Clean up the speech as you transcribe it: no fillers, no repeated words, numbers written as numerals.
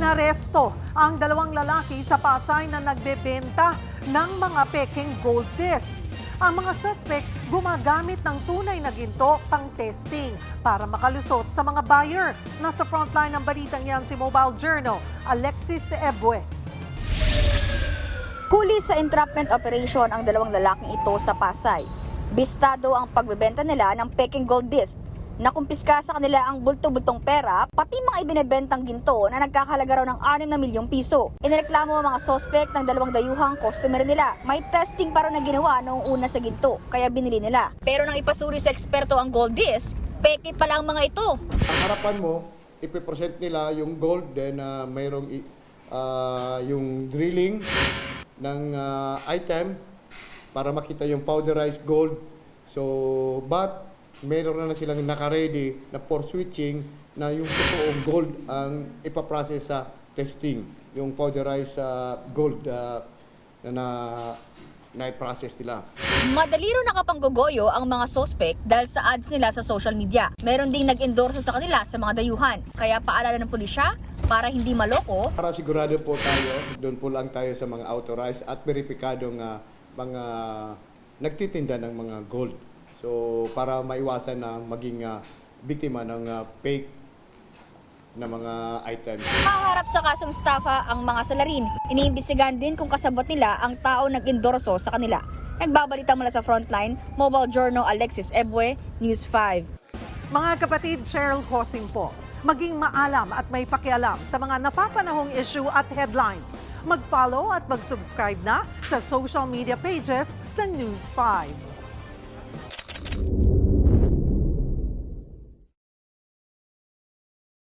Inaresto ang dalawang lalaki sa Pasay na nagbebenta ng mga peking gold discs. Ang mga suspect gumagamit ng tunay na ginto pang testing para makalusot sa mga buyer. Nasa frontline ng balitang yan si Mobile Journal, Alexis Ebue. Huli sa entrapment operation ang dalawang lalaking ito sa Pasay. Bistado ang pagbebenta nila ng peking gold disc. Nakumpiska sa kanila ang bulto-bultong pera, pati mga ibinebentang ginto na nagkakahalaga raw ng 6 na milyong piso. Inireklamo ang mga sospek ng dalawang dayuhang customer nila. May testing para na ginawa noong una sa ginto, kaya binili nila. Pero nang ipasuri sa eksperto ang gold disc, peke pala ang mga ito. Ang harapan mo, ipipresent nila yung gold, then mayroong yung drilling ng item para makita yung powderized gold. So, but meron na silang naka-ready na for switching na yung totoong gold ang ipaprocess sa testing. Yung powderized gold na i-process nila. Madali rin nakapanggogoyo ang mga sospek dahil sa ads nila sa social media. Meron ding nag-endorso sa kanila sa mga dayuhan. Kaya paalala ng pulisya para hindi maloko. Para sigurado po tayo, doon po lang tayo sa mga authorized at veripikadong mga nagtitinda ng mga gold. So, para maiwasan na maging biktima ng fake na mga items. Haharap sa kasong estafa ang mga salarin. Iniimbestigahan din kung kasabot nila ang tao nag-endorso sa kanila. Nagbabalita mula sa Frontline, Mobile Journal, Alexis Ebue, News 5. Mga kapatid, Cheryl Hosing po. Maging maalam at may pakialam sa mga napapanahong issue at headlines. Mag-follow at mag-subscribe na sa social media pages ng News 5.